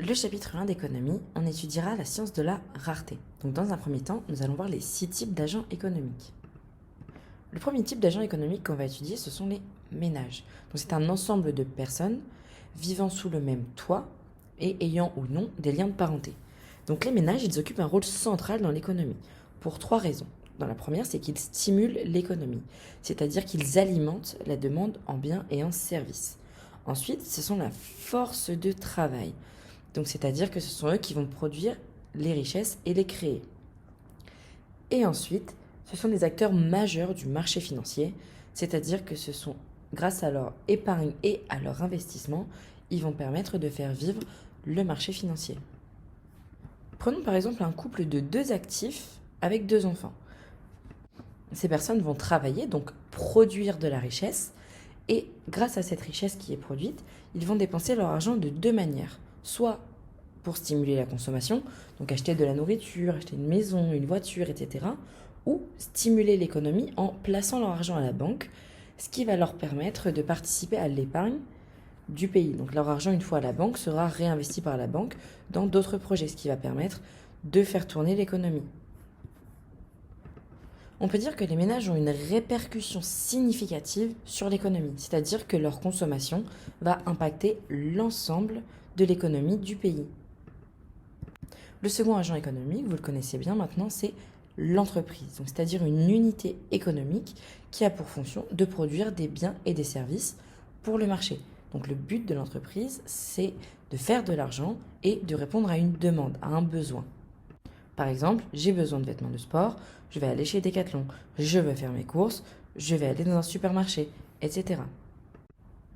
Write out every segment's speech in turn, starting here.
Le chapitre 1 d'économie, on étudiera la science de la rareté. Donc dans un premier temps, nous allons voir les 6 types d'agents économiques. Le premier type d'agent économique qu'on va étudier, ce sont les ménages. Donc c'est un ensemble de personnes vivant sous le même toit et ayant ou non des liens de parenté. Donc les ménages, ils occupent un rôle central dans l'économie pour 3 raisons. Dans la première, c'est qu'ils stimulent l'économie, c'est-à-dire qu'ils alimentent la demande en biens et en services. Ensuite, ce sont la force de travail. Donc c'est-à-dire que ce sont eux qui vont produire les richesses et les créer. Et ensuite, ce sont des acteurs majeurs du marché financier, c'est-à-dire que ce sont, grâce à leur épargne et à leur investissement, ils vont permettre de faire vivre le marché financier. Prenons par exemple un couple de 2 actifs avec 2 enfants. Ces personnes vont travailler, donc produire de la richesse, et grâce à cette richesse qui est produite, ils vont dépenser leur argent de 2 manières. Soit pour stimuler la consommation, donc acheter de la nourriture, acheter une maison, une voiture, etc. Ou stimuler l'économie en plaçant leur argent à la banque, ce qui va leur permettre de participer à l'épargne du pays. Donc leur argent, une fois à la banque, sera réinvesti par la banque dans d'autres projets, ce qui va permettre de faire tourner l'économie. On peut dire que les ménages ont une répercussion significative sur l'économie, c'est-à-dire que leur consommation va impacter l'ensemble de l'économie du pays. Le second agent économique, vous le connaissez bien maintenant, c'est l'entreprise, donc c'est-à-dire une unité économique qui a pour fonction de produire des biens et des services pour le marché. Donc le but de l'entreprise, c'est de faire de l'argent et de répondre à une demande, à un besoin. Par exemple, j'ai besoin de vêtements de sport, je vais aller chez Decathlon, je veux faire mes courses, je vais aller dans un supermarché, etc.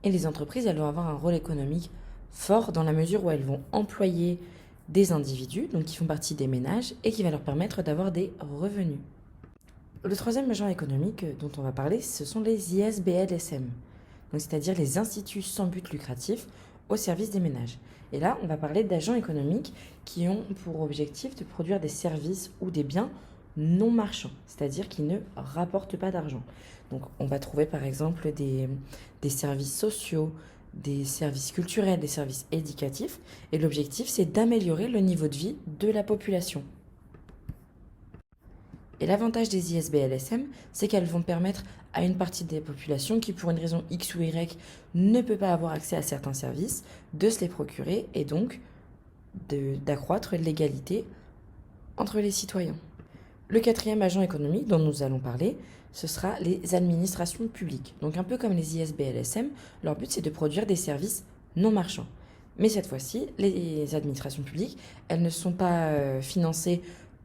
Et les entreprises, elles vont avoir un rôle économique fort dans la mesure où elles vont employer des individus, donc qui font partie des ménages, et qui va leur permettre d'avoir des revenus. Le troisième agent économique dont on va parler, ce sont les ISBL-SM, donc c'est-à-dire les instituts sans but lucratif au service des ménages. Et là, on va parler d'agents économiques qui ont pour objectif de produire des services ou des biens non marchands, c'est-à-dire qui ne rapportent pas d'argent. Donc on va trouver par exemple des services sociaux, des services culturels, des services éducatifs, et l'objectif c'est d'améliorer le niveau de vie de la population. Et l'avantage des ISBL-SM, c'est qu'elles vont permettre à une partie des populations qui, pour une raison X ou Y, ne peut pas avoir accès à certains services, de se les procurer et donc d'accroître l'égalité entre les citoyens. Le quatrième agent économique dont nous allons parler, ce sera les administrations publiques. Donc un peu comme les ISBL-SM, leur but c'est de produire des services non marchands. Mais cette fois-ci, les administrations publiques, elles ne sont pas financées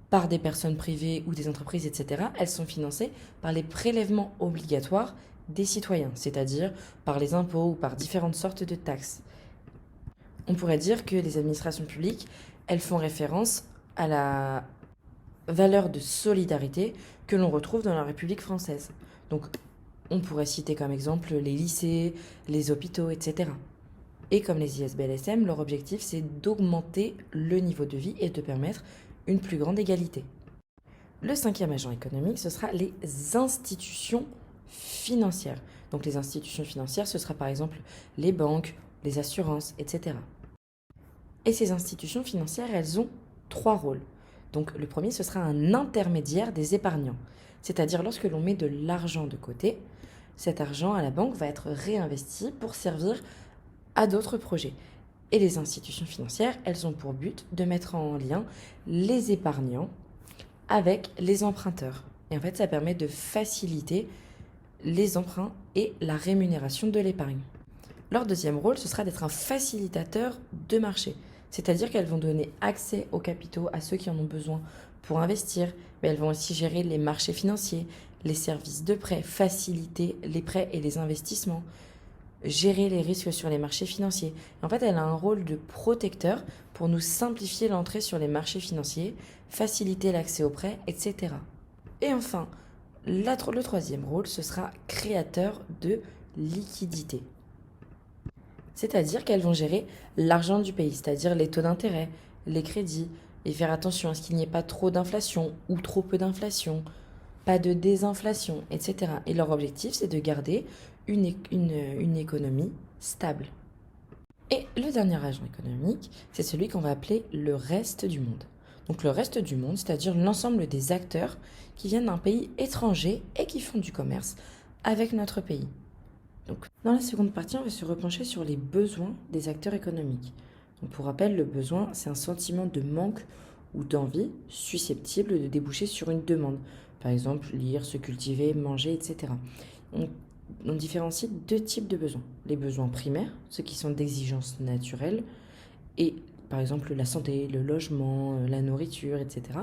par des personnes privées ou des entreprises, etc. Elles sont financées par les prélèvements obligatoires des citoyens, c'est-à-dire par les impôts ou par différentes sortes de taxes. On pourrait dire que les administrations publiques, elles font référence à la valeur de solidarité que l'on retrouve dans la République française. Donc on pourrait citer comme exemple les lycées, les hôpitaux, etc. Et comme les ISBL-SM, leur objectif c'est d'augmenter le niveau de vie et de permettre une plus grande égalité. Le cinquième agent économique, ce sera les institutions financières. Donc les institutions financières, ce sera par exemple les banques, les assurances, etc. Et ces institutions financières, elles ont 3 rôles. Donc le premier, ce sera un intermédiaire des épargnants. C'est-à-dire lorsque l'on met de l'argent de côté, cet argent à la banque va être réinvesti pour servir à d'autres projets. Et les institutions financières, elles ont pour but de mettre en lien les épargnants avec les emprunteurs. Et en fait, ça permet de faciliter les emprunts et la rémunération de l'épargne. Leur deuxième rôle, ce sera d'être un facilitateur de marché. C'est-à-dire qu'elles vont donner accès aux capitaux à ceux qui en ont besoin pour investir, mais elles vont aussi gérer les marchés financiers, les services de prêt, faciliter les prêts et les investissements, gérer les risques sur les marchés financiers. En fait, elle a un rôle de protecteur pour nous simplifier l'entrée sur les marchés financiers, faciliter l'accès aux prêts, etc. Et enfin, le troisième rôle, ce sera créateur de liquidité. C'est-à-dire qu'elles vont gérer l'argent du pays, c'est-à-dire les taux d'intérêt, les crédits, et faire attention à ce qu'il n'y ait pas trop d'inflation ou trop peu d'inflation, pas de désinflation, etc. Et leur objectif, c'est de garder une économie stable. Et le dernier agent économique, c'est celui qu'on va appeler le reste du monde. Donc le reste du monde, c'est-à-dire l'ensemble des acteurs qui viennent d'un pays étranger et qui font du commerce avec notre pays. Donc, dans la seconde partie, on va se repencher sur les besoins des acteurs économiques. Donc, pour rappel, le besoin, c'est un sentiment de manque ou d'envie susceptible de déboucher sur une demande. Par exemple, lire, se cultiver, manger, etc. On différencie deux types de besoins. Les besoins primaires, ceux qui sont d'exigence naturelle, et par exemple la santé, le logement, la nourriture, etc.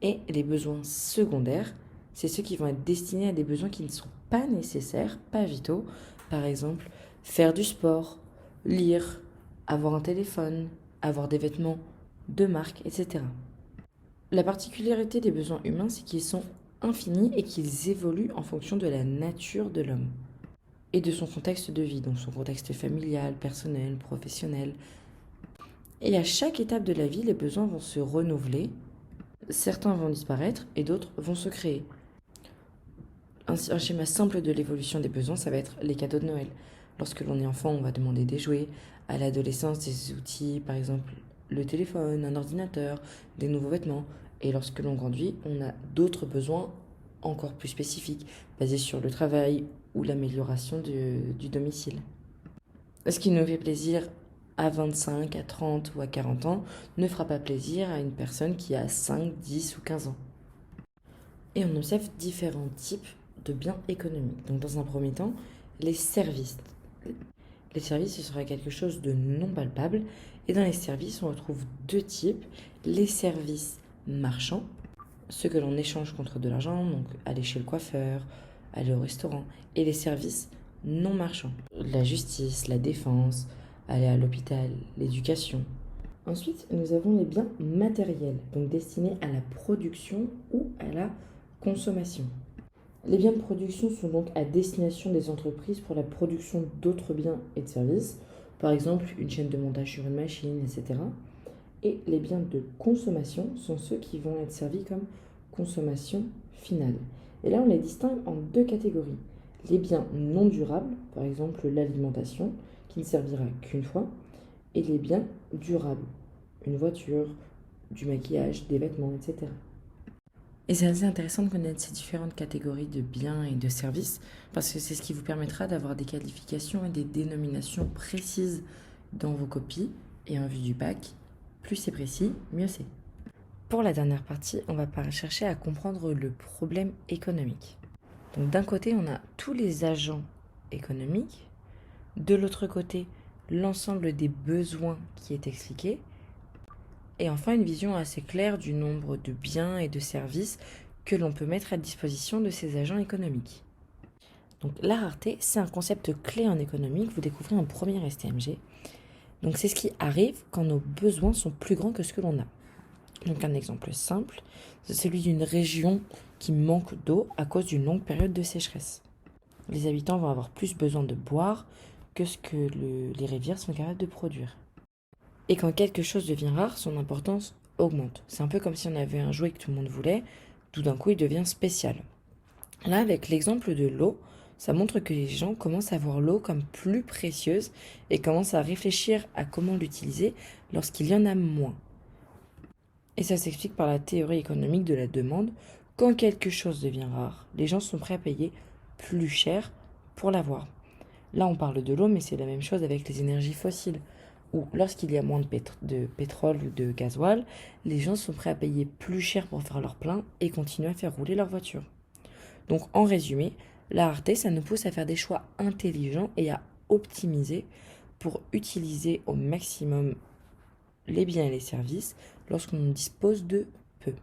Et les besoins secondaires, c'est ceux qui vont être destinés à des besoins qui ne sont pas nécessaires, pas vitaux. Par exemple, faire du sport, lire, avoir un téléphone, avoir des vêtements de marque, etc. La particularité des besoins humains, c'est qu'ils sont infinis et qu'ils évoluent en fonction de la nature de l'homme et de son contexte de vie, donc son contexte familial, personnel, professionnel. Et à chaque étape de la vie, les besoins vont se renouveler, certains vont disparaître et d'autres vont se créer. Un schéma simple de l'évolution des besoins, ça va être les cadeaux de Noël. Lorsque l'on est enfant, on va demander des jouets. À l'adolescence, des outils, par exemple le téléphone, un ordinateur, des nouveaux vêtements. Et lorsque l'on grandit, on a d'autres besoins encore plus spécifiques, basés sur le travail ou l'amélioration du domicile. Ce qui nous fait plaisir à 25, à 30 ou à 40 ans ne fera pas plaisir à une personne qui a 5, 10 ou 15 ans. Et on observe différents types de biens économiques. Donc dans un premier temps, les services. Les services, ce sera quelque chose de non palpable. Et dans les services, on retrouve deux types. Les services marchands, ceux que l'on échange contre de l'argent, donc aller chez le coiffeur, aller au restaurant. Et les services non marchands, la justice, la défense, aller à l'hôpital, l'éducation. Ensuite, nous avons les biens matériels, donc destinés à la production ou à la consommation. Les biens de production sont donc à destination des entreprises pour la production d'autres biens et de services, par exemple une chaîne de montage sur une machine, etc. Et les biens de consommation sont ceux qui vont être servis comme consommation finale. Et là, on les distingue en deux catégories. Les biens non durables, par exemple l'alimentation, qui ne servira qu'une fois, et les biens durables, une voiture, du maquillage, des vêtements, etc. Et c'est assez intéressant de connaître ces différentes catégories de biens et de services, parce que c'est ce qui vous permettra d'avoir des qualifications et des dénominations précises dans vos copies, et en vue du bac, plus c'est précis, mieux c'est. Pour la dernière partie, on va chercher à comprendre le problème économique. Donc d'un côté, on a tous les agents économiques, de l'autre côté, l'ensemble des besoins qui est expliqué, et enfin une vision assez claire du nombre de biens et de services que l'on peut mettre à disposition de ces agents économiques. Donc la rareté, c'est un concept clé en économie que vous découvrez en première STMG. Donc c'est ce qui arrive quand nos besoins sont plus grands que ce que l'on a. Donc un exemple simple, c'est celui d'une région qui manque d'eau à cause d'une longue période de sécheresse. Les habitants vont avoir plus besoin de boire que ce que les rivières sont capables de produire. Et quand quelque chose devient rare, son importance augmente. C'est un peu comme si on avait un jouet que tout le monde voulait, tout d'un coup il devient spécial. Là, avec l'exemple de l'eau, ça montre que les gens commencent à voir l'eau comme plus précieuse et commencent à réfléchir à comment l'utiliser lorsqu'il y en a moins. Et ça s'explique par la théorie économique de la demande. Quand quelque chose devient rare, les gens sont prêts à payer plus cher pour l'avoir. Là, on parle de l'eau, mais c'est la même chose avec les énergies fossiles. Ou lorsqu'il y a moins de pétrole ou de gasoil, les gens sont prêts à payer plus cher pour faire leur plein et continuer à faire rouler leur voiture. Donc en résumé, la rareté, ça nous pousse à faire des choix intelligents et à optimiser pour utiliser au maximum les biens et les services lorsqu'on dispose de peu.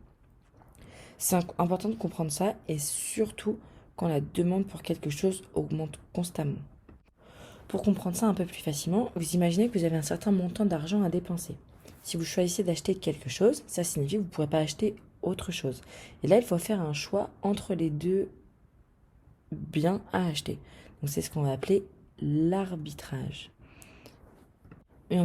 C'est important de comprendre ça et surtout quand la demande pour quelque chose augmente constamment. Pour comprendre ça un peu plus facilement, vous imaginez que vous avez un certain montant d'argent à dépenser. Si vous choisissez d'acheter quelque chose, ça signifie que vous ne pourrez pas acheter autre chose. Et là, il faut faire un choix entre les deux biens à acheter. Donc c'est ce qu'on va appeler l'arbitrage.